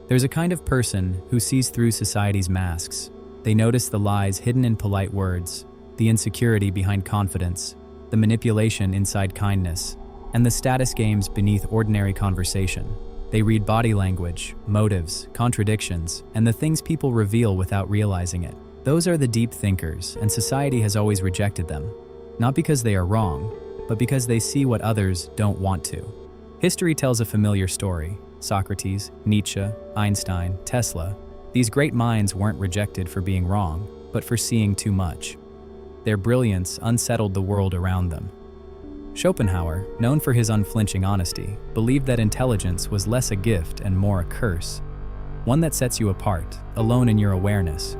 There's a kind of person who sees through society's masks. They notice the lies hidden in polite words, the insecurity behind confidence, the manipulation inside kindness, and the status games beneath ordinary conversation. They read body language, motives, contradictions, and the things people reveal without realizing it. Those are the deep thinkers, and society has always rejected them. Not because they are wrong, but because they see what others don't want to. History tells a familiar story. Socrates, Nietzsche, Einstein, Tesla. These great minds weren't rejected for being wrong, but for seeing too much. Their brilliance unsettled the world around them. Schopenhauer, known for his unflinching honesty, believed that intelligence was less a gift and more a curse, one that sets you apart, alone in your awareness.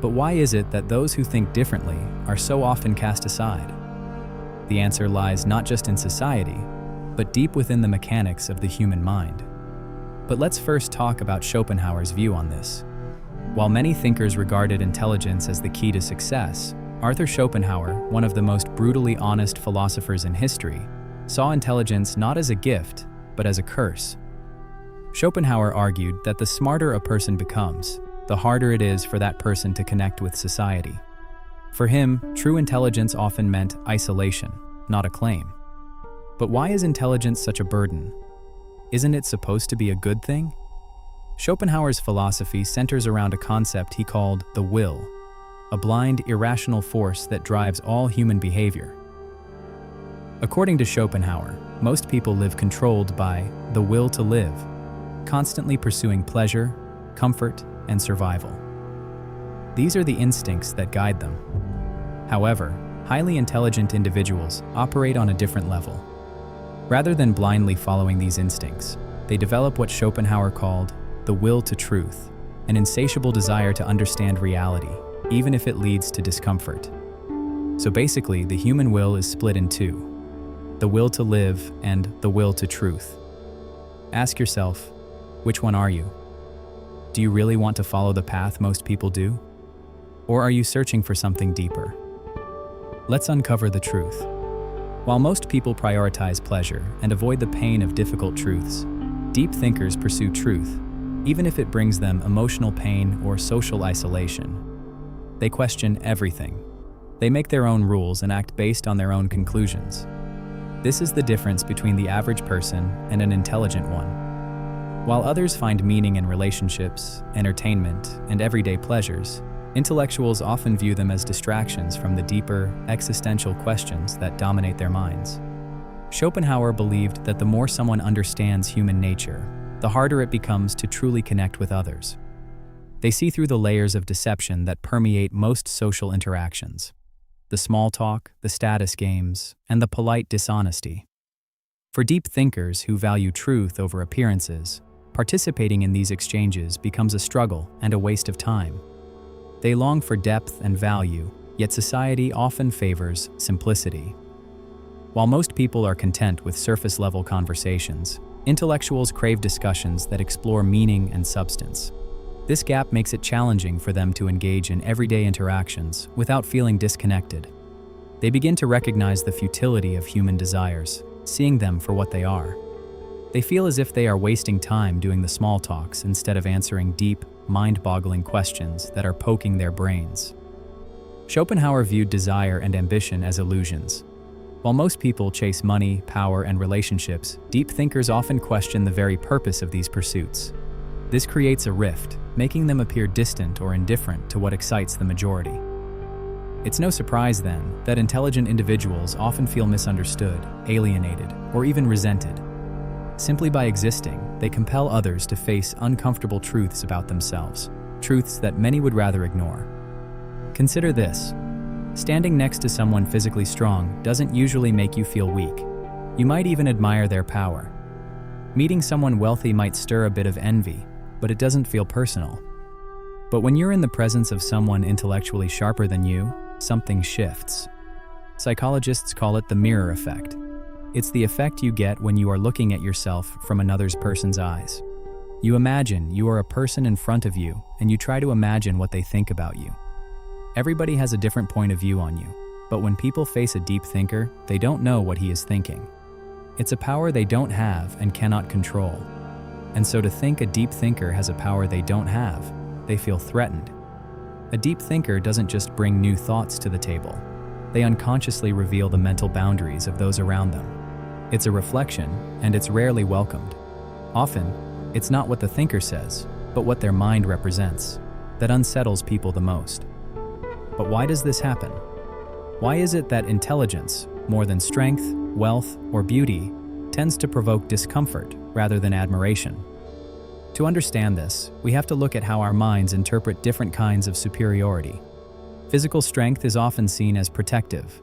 But why is it that those who think differently are so often cast aside? The answer lies not just in society, but deep within the mechanics of the human mind. But let's first talk about Schopenhauer's view on this. While many thinkers regarded intelligence as the key to success, Arthur Schopenhauer, one of the most brutally honest philosophers in history, saw intelligence not as a gift, but as a curse. Schopenhauer argued that the smarter a person becomes, the harder it is for that person to connect with society. For him, true intelligence often meant isolation, not a claim. But why is intelligence such a burden? Isn't it supposed to be a good thing? Schopenhauer's philosophy centers around a concept he called the will, a blind, irrational force that drives all human behavior. According to Schopenhauer, most people live controlled by the will to live, constantly pursuing pleasure, comfort, and survival. These are the instincts that guide them. However, highly intelligent individuals operate on a different level. Rather than blindly following these instincts, they develop what Schopenhauer called the will to truth, an insatiable desire to understand reality, even if it leads to discomfort. So basically, the human will is split in two: the will to live and the will to truth. Ask yourself, which one are you? Do you really want to follow the path most people do? Or are you searching for something deeper? Let's uncover the truth. While most people prioritize pleasure and avoid the pain of difficult truths, deep thinkers pursue truth, even if it brings them emotional pain or social isolation. They question everything. They make their own rules and act based on their own conclusions. This is the difference between the average person and an intelligent one. While others find meaning in relationships, entertainment, and everyday pleasures, intellectuals often view them as distractions from the deeper, existential questions that dominate their minds. Schopenhauer believed that the more someone understands human nature, the harder it becomes to truly connect with others. They see through the layers of deception that permeate most social interactions: the small talk, the status games, and the polite dishonesty. For deep thinkers who value truth over appearances, participating in these exchanges becomes a struggle and a waste of time. They long for depth and value, yet society often favors simplicity. While most people are content with surface-level conversations, intellectuals crave discussions that explore meaning and substance. This gap makes it challenging for them to engage in everyday interactions without feeling disconnected. They begin to recognize the futility of human desires, seeing them for what they are. They feel as if they are wasting time doing the small talks instead of answering deep, mind-boggling questions that are poking their brains. Schopenhauer viewed desire and ambition as illusions. While most people chase money, power, and relationships, deep thinkers often question the very purpose of these pursuits. This creates a rift, making them appear distant or indifferent to what excites the majority. It's no surprise, then, that intelligent individuals often feel misunderstood, alienated, or even resented. Simply by existing, they compel others to face uncomfortable truths about themselves, truths that many would rather ignore. Consider this. Standing next to someone physically strong doesn't usually make you feel weak. You might even admire their power. Meeting someone wealthy might stir a bit of envy, but it doesn't feel personal. But when you're in the presence of someone intellectually sharper than you, something shifts. Psychologists call it the mirror effect. It's the effect you get when you are looking at yourself from another person's eyes. You imagine you are a person in front of you, and you try to imagine what they think about you. Everybody has a different point of view on you, but when people face a deep thinker, they don't know what he is thinking. It's a power they don't have and cannot control. And so to think a deep thinker has a power they don't have, they feel threatened. A deep thinker doesn't just bring new thoughts to the table. They unconsciously reveal the mental boundaries of those around them. It's a reflection, and it's rarely welcomed. Often, it's not what the thinker says, but what their mind represents, that unsettles people the most. But why does this happen? Why is it that intelligence, more than strength, wealth, or beauty, tends to provoke discomfort rather than admiration? To understand this, we have to look at how our minds interpret different kinds of superiority. Physical strength is often seen as protective.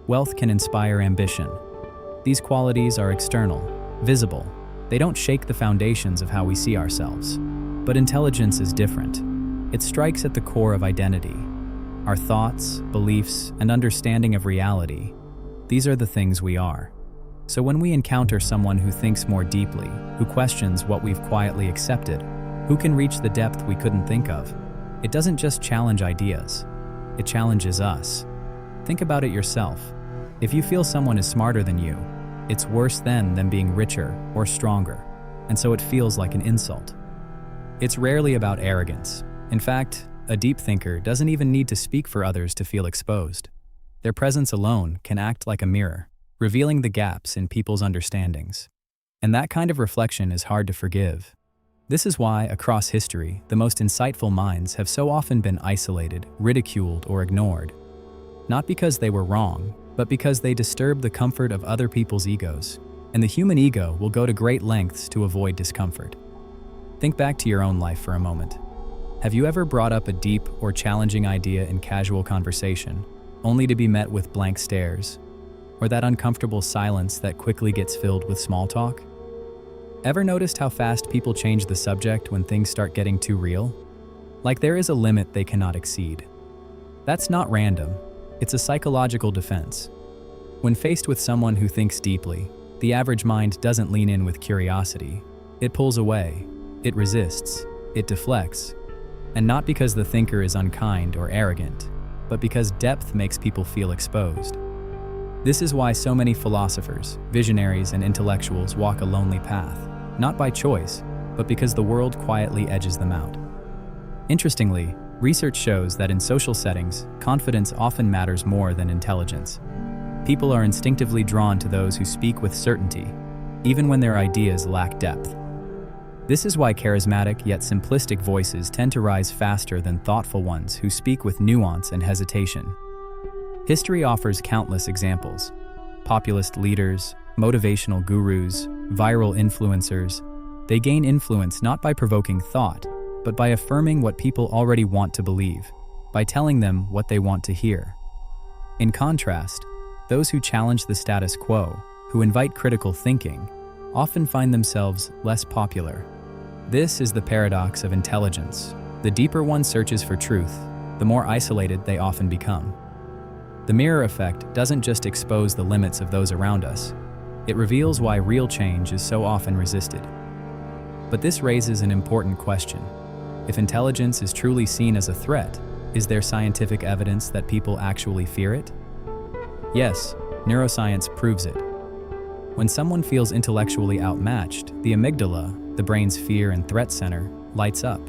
Wealth can inspire ambition. These qualities are external, visible. They don't shake the foundations of how we see ourselves. But intelligence is different. It strikes at the core of identity. Our thoughts, beliefs, and understanding of reality. These are the things we are. So when we encounter someone who thinks more deeply, who questions what we've quietly accepted, who can reach the depth we couldn't think of, it doesn't just challenge ideas. It challenges us. Think about it yourself. If you feel someone is smarter than you, it's worse than being richer or stronger, and so it feels like an insult. It's rarely about arrogance. In fact, a deep thinker doesn't even need to speak for others to feel exposed. Their presence alone can act like a mirror, revealing the gaps in people's understandings. And that kind of reflection is hard to forgive. This is why, across history, the most insightful minds have so often been isolated, ridiculed, or ignored. Not because they were wrong, but because they disturbed the comfort of other people's egos. And the human ego will go to great lengths to avoid discomfort. Think back to your own life for a moment. Have you ever brought up a deep or challenging idea in casual conversation, only to be met with blank stares? Or that uncomfortable silence that quickly gets filled with small talk? Ever noticed how fast people change the subject when things start getting too real? Like there is a limit they cannot exceed. That's not random. It's a psychological defense. When faced with someone who thinks deeply, the average mind doesn't lean in with curiosity. It pulls away. It resists. It deflects. And not because the thinker is unkind or arrogant, but because depth makes people feel exposed. This is why so many philosophers, visionaries, and intellectuals walk a lonely path, not by choice, but because the world quietly edges them out. Interestingly, research shows that in social settings, confidence often matters more than intelligence. People are instinctively drawn to those who speak with certainty, even when their ideas lack depth. This is why charismatic yet simplistic voices tend to rise faster than thoughtful ones who speak with nuance and hesitation. History offers countless examples. Populist leaders, motivational gurus, viral influencers. They gain influence not by provoking thought, but by affirming what people already want to believe, by telling them what they want to hear. In contrast, those who challenge the status quo, who invite critical thinking, often find themselves less popular. This is the paradox of intelligence. The deeper one searches for truth, the more isolated they often become. The mirror effect doesn't just expose the limits of those around us, it reveals why real change is so often resisted. But this raises an important question. If intelligence is truly seen as a threat, is there scientific evidence that people actually fear it? Yes, neuroscience proves it. When someone feels intellectually outmatched, the amygdala, the brain's fear and threat center, lights up.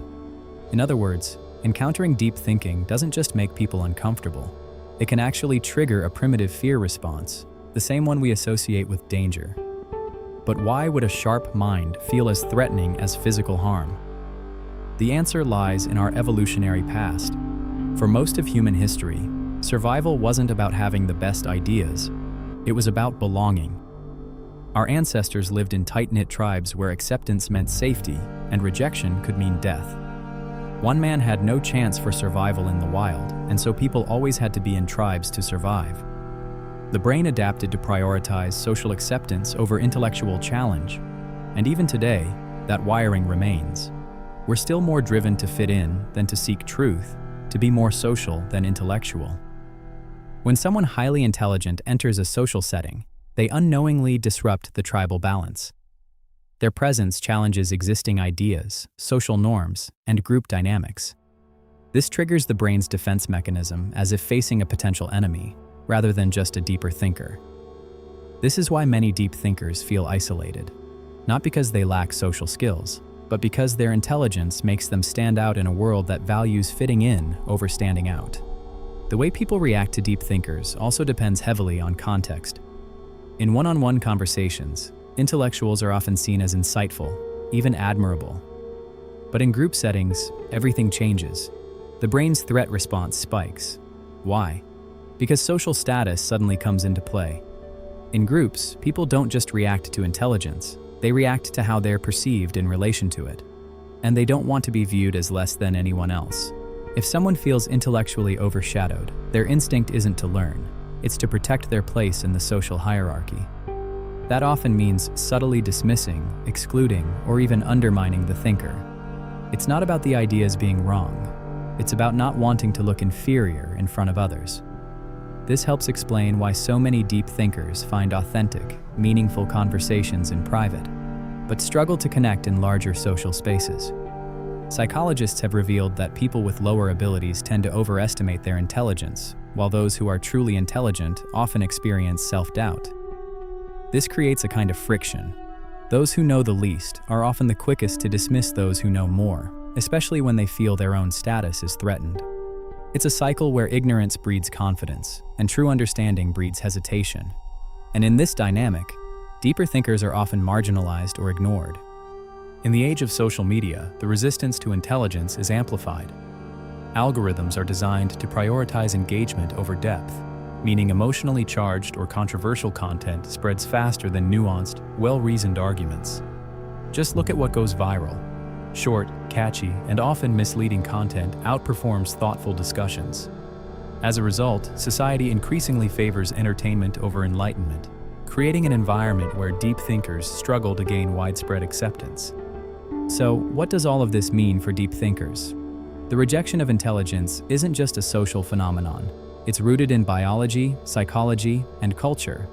In other words, encountering deep thinking doesn't just make people uncomfortable. It can actually trigger a primitive fear response, the same one we associate with danger. But why would a sharp mind feel as threatening as physical harm? The answer lies in our evolutionary past. For most of human history, survival wasn't about having the best ideas. It was about belonging. Our ancestors lived in tight-knit tribes where acceptance meant safety and rejection could mean death. One man had no chance for survival in the wild, and so people always had to be in tribes to survive. The brain adapted to prioritize social acceptance over intellectual challenge, and even today, that wiring remains. We're still more driven to fit in than to seek truth, to be more social than intellectual. When someone highly intelligent enters a social setting, they unknowingly disrupt the tribal balance. Their presence challenges existing ideas, social norms, and group dynamics. This triggers the brain's defense mechanism as if facing a potential enemy, rather than just a deeper thinker. This is why many deep thinkers feel isolated. not because they lack social skills, but because their intelligence makes them stand out in a world that values fitting in over standing out. The way people react to deep thinkers also depends heavily on context. In one-on-one conversations, intellectuals are often seen as insightful, even admirable. But in group settings, everything changes. The brain's threat response spikes. Why? Because social status suddenly comes into play. In groups, people don't just react to intelligence, they react to how they're perceived in relation to it. And they don't want to be viewed as less than anyone else. If someone feels intellectually overshadowed, their instinct isn't to learn, it's to protect their place in the social hierarchy. That often means subtly dismissing, excluding, or even undermining the thinker. It's not about the ideas being wrong, it's about not wanting to look inferior in front of others. This helps explain why so many deep thinkers find authentic, meaningful conversations in private, but struggle to connect in larger social spaces. Psychologists have revealed that people with lower abilities tend to overestimate their intelligence, while those who are truly intelligent often experience self-doubt. This creates a kind of friction. Those who know the least are often the quickest to dismiss those who know more, especially when they feel their own status is threatened. It's a cycle where ignorance breeds confidence, and true understanding breeds hesitation. And in this dynamic, deeper thinkers are often marginalized or ignored. In the age of social media, the resistance to intelligence is amplified. Algorithms are designed to prioritize engagement over depth, meaning emotionally charged or controversial content spreads faster than nuanced, well-reasoned arguments. Just look at what goes viral. Short, catchy, and often misleading content outperforms thoughtful discussions. As a result, society increasingly favors entertainment over enlightenment, creating an environment where deep thinkers struggle to gain widespread acceptance. So, what does all of this mean for deep thinkers? The rejection of intelligence isn't just a social phenomenon. It's rooted in biology, psychology, and culture.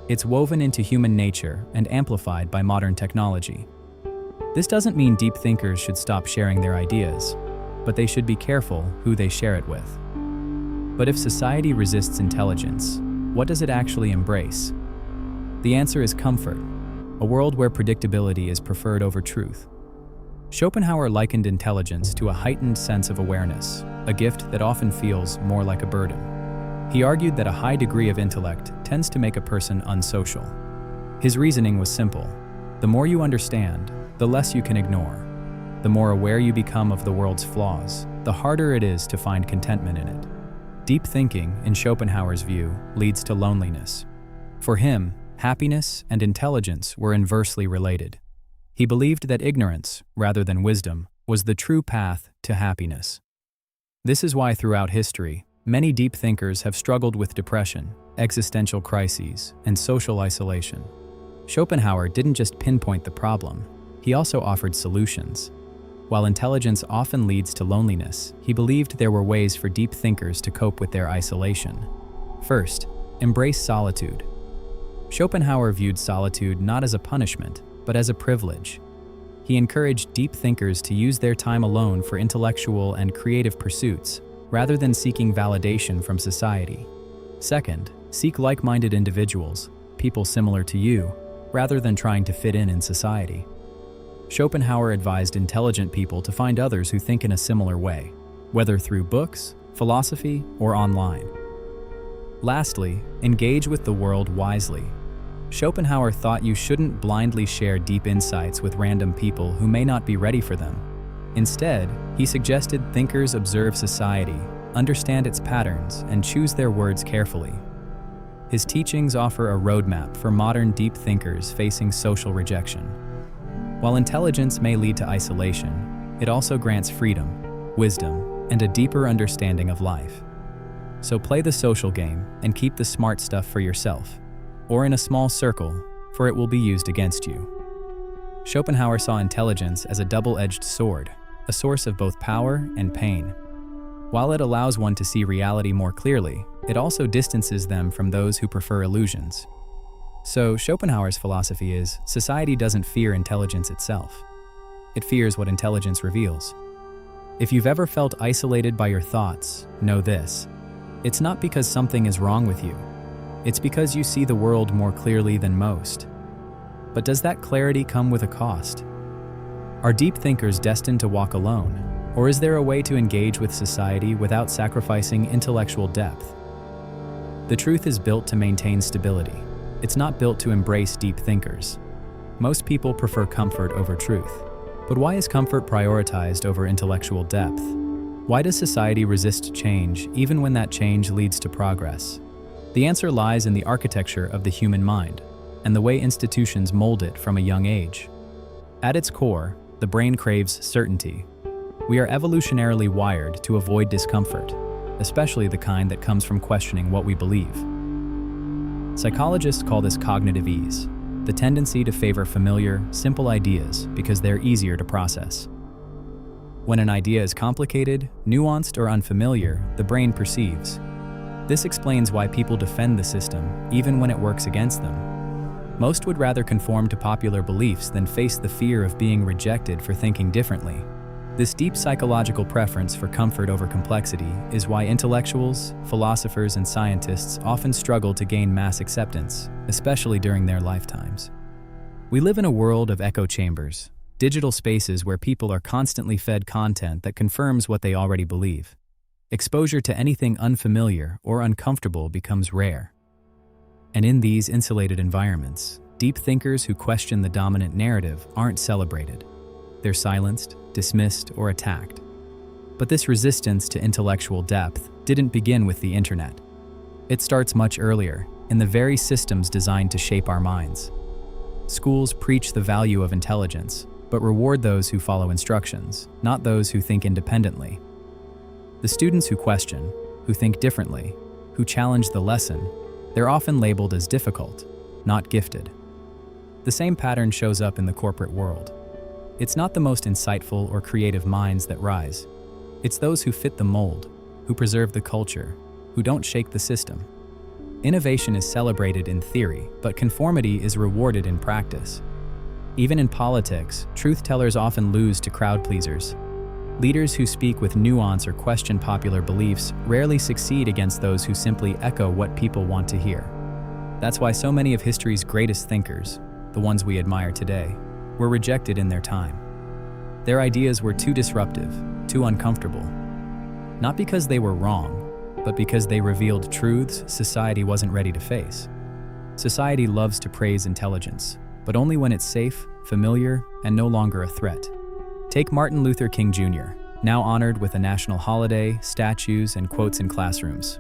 It's woven into human nature and amplified by modern technology. This doesn't mean deep thinkers should stop sharing their ideas, but they should be careful who they share it with. But if society resists intelligence, what does it actually embrace? The answer is comfort, a world where predictability is preferred over truth. Schopenhauer likened intelligence to a heightened sense of awareness, a gift that often feels more like a burden. He argued that a high degree of intellect tends to make a person unsocial. His reasoning was simple. The more you understand, the less you can ignore. The more aware you become of the world's flaws, the harder it is to find contentment in it. Deep thinking, in Schopenhauer's view, leads to loneliness. For him, happiness and intelligence were inversely related. He believed that ignorance, rather than wisdom, was the true path to happiness. This is why throughout history, many deep thinkers have struggled with depression, existential crises, and social isolation. Schopenhauer didn't just pinpoint the problem, he also offered solutions. While intelligence often leads to loneliness, he believed there were ways for deep thinkers to cope with their isolation. First, embrace solitude. Schopenhauer viewed solitude not as a punishment, but as a privilege. He encouraged deep thinkers to use their time alone for intellectual and creative pursuits, rather than seeking validation from society. Second, seek like-minded individuals, people similar to you, rather than trying to fit in society. Schopenhauer advised intelligent people to find others who think in a similar way, whether through books, philosophy, or online. Lastly, engage with the world wisely. Schopenhauer thought you shouldn't blindly share deep insights with random people who may not be ready for them. Instead, he suggested thinkers observe society, understand its patterns, and choose their words carefully. His teachings offer a roadmap for modern deep thinkers facing social rejection. While intelligence may lead to isolation, it also grants freedom, wisdom, and a deeper understanding of life. So play the social game and keep the smart stuff for yourself, or in a small circle, for it will be used against you. Schopenhauer saw intelligence as a double-edged sword, a source of both power and pain. While it allows one to see reality more clearly, it also distances them from those who prefer illusions. So Schopenhauer's philosophy is, society doesn't fear intelligence itself. It fears what intelligence reveals. If you've ever felt isolated by your thoughts, know this. It's not because something is wrong with you. It's because you see the world more clearly than most. But does that clarity come with a cost? Are deep thinkers destined to walk alone? Or is there a way to engage with society without sacrificing intellectual depth? The truth is built to maintain stability. It's not built to embrace deep thinkers. Most people prefer comfort over truth. But why is comfort prioritized over intellectual depth? Why does society resist change even when that change leads to progress? The answer lies in the architecture of the human mind and the way institutions mold it from a young age. At its core, the brain craves certainty. We are evolutionarily wired to avoid discomfort, especially the kind that comes from questioning what we believe. Psychologists call this cognitive ease, the tendency to favor familiar, simple ideas because they're easier to process. When an idea is complicated, nuanced, or unfamiliar, the brain perceives. This explains why people defend the system, even when it works against them. Most would rather conform to popular beliefs than face the fear of being rejected for thinking differently. This deep psychological preference for comfort over complexity is why intellectuals, philosophers, and scientists often struggle to gain mass acceptance, especially during their lifetimes. We live in a world of echo chambers, digital spaces where people are constantly fed content that confirms what they already believe. Exposure to anything unfamiliar or uncomfortable becomes rare. And in these insulated environments, deep thinkers who question the dominant narrative aren't celebrated. They're silenced, dismissed, or attacked. But this resistance to intellectual depth didn't begin with the internet. It starts much earlier, in the very systems designed to shape our minds. Schools preach the value of intelligence, but reward those who follow instructions, not those who think independently. The students who question, who think differently, who challenge the lesson, they're often labeled as difficult, not gifted. The same pattern shows up in the corporate world. It's not the most insightful or creative minds that rise. It's those who fit the mold, who preserve the culture, who don't shake the system. Innovation is celebrated in theory, but conformity is rewarded in practice. Even in politics, truth-tellers often lose to crowd pleasers. Leaders who speak with nuance or question popular beliefs rarely succeed against those who simply echo what people want to hear. That's why so many of history's greatest thinkers, the ones we admire today, were rejected in their time. Their ideas were too disruptive, too uncomfortable. Not because they were wrong, but because they revealed truths society wasn't ready to face. Society loves to praise intelligence, but only when it's safe, familiar, and no longer a threat. Take Martin Luther King Jr., now honored with a national holiday, statues, and quotes in classrooms.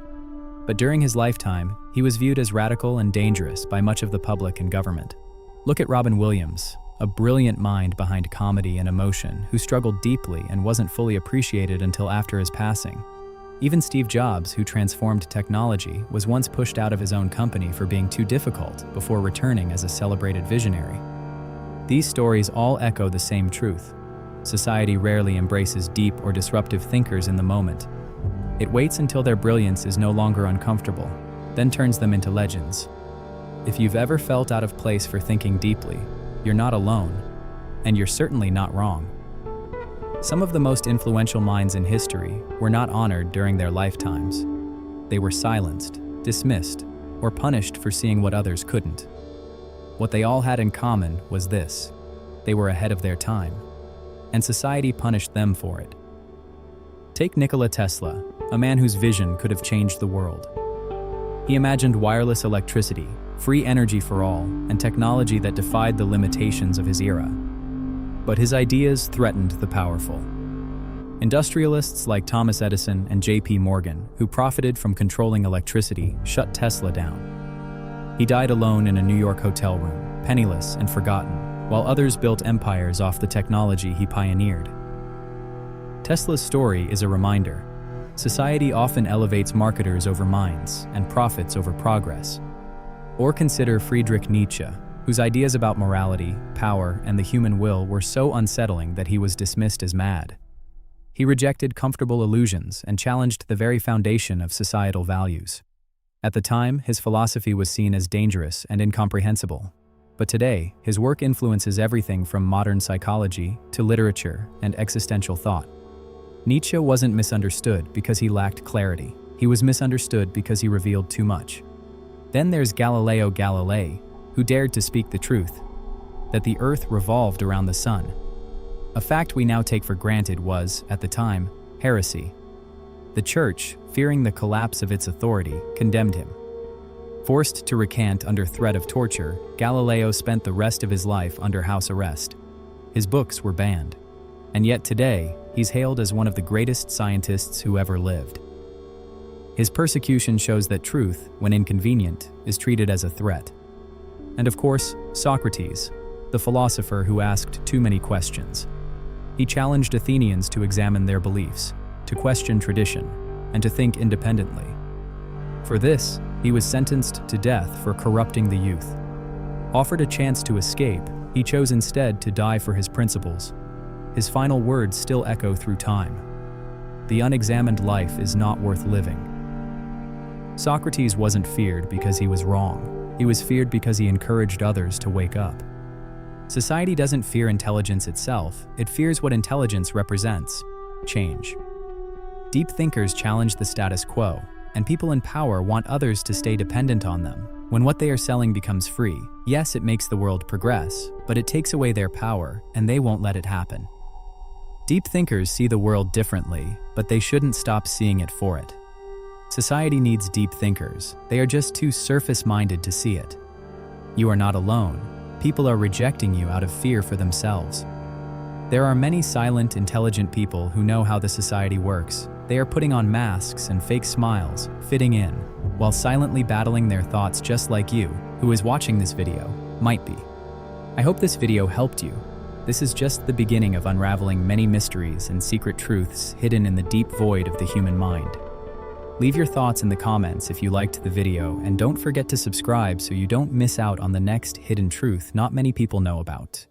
But during his lifetime, he was viewed as radical and dangerous by much of the public and government. Look at Robin Williams, a brilliant mind behind comedy and emotion who struggled deeply and wasn't fully appreciated until after his passing. Even Steve Jobs, who transformed technology, was once pushed out of his own company for being too difficult before returning as a celebrated visionary. These stories all echo the same truth. Society rarely embraces deep or disruptive thinkers in the moment. It waits until their brilliance is no longer uncomfortable, then turns them into legends. If you've ever felt out of place for thinking deeply, you're not alone, and you're certainly not wrong. Some of the most influential minds in history were not honored during their lifetimes. They were silenced, dismissed, or punished for seeing what others couldn't. What they all had in common was this: they were ahead of their time, and society punished them for it. Take Nikola Tesla, a man whose vision could have changed the world. He imagined wireless electricity, free energy for all, and technology that defied the limitations of his era. But his ideas threatened the powerful. Industrialists like Thomas Edison and J.P. Morgan, who profited from controlling electricity, shut Tesla down. He died alone in a New York hotel room, penniless and forgotten, while others built empires off the technology he pioneered. Tesla's story is a reminder. Society often elevates marketers over minds and profits over progress. Or consider Friedrich Nietzsche, whose ideas about morality, power, and the human will were so unsettling that he was dismissed as mad. He rejected comfortable illusions and challenged the very foundation of societal values. At the time, his philosophy was seen as dangerous and incomprehensible. But today, his work influences everything from modern psychology to literature and existential thought. Nietzsche wasn't misunderstood because he lacked clarity. He was misunderstood because he revealed too much. Then there's Galileo Galilei, who dared to speak the truth. that the Earth revolved around the sun. A fact we now take for granted was, at the time, heresy. The Church, fearing the collapse of its authority, condemned him. Forced to recant under threat of torture, Galileo spent the rest of his life under house arrest. His books were banned. And yet today, he's hailed as one of the greatest scientists who ever lived. His persecution shows that truth, when inconvenient, is treated as a threat. And of course, Socrates, the philosopher who asked too many questions. He challenged Athenians to examine their beliefs, to question tradition, and to think independently. For this, he was sentenced to death for corrupting the youth. Offered a chance to escape, he chose instead to die for his principles. His final words still echo through time. The unexamined life is not worth living. Socrates wasn't feared because he was wrong. He was feared because he encouraged others to wake up. Society doesn't fear intelligence itself, it fears what intelligence represents: change. Deep thinkers challenge the status quo, and people in power want others to stay dependent on them. When what they are selling becomes free, yes, it makes the world progress, but it takes away their power, and they won't let it happen. Deep thinkers see the world differently, but they shouldn't stop seeing it for it. Society needs deep thinkers. They are just too surface-minded to see it. You are not alone. People are rejecting you out of fear for themselves. There are many silent, intelligent people who know how the society works. They are putting on masks and fake smiles, fitting in, while silently battling their thoughts just like you, who is watching this video, might be. I hope this video helped you. This is just the beginning of unraveling many mysteries and secret truths hidden in the deep void of the human mind. Leave your thoughts in the comments if you liked the video, and don't forget to subscribe so you don't miss out on the next hidden truth not many people know about.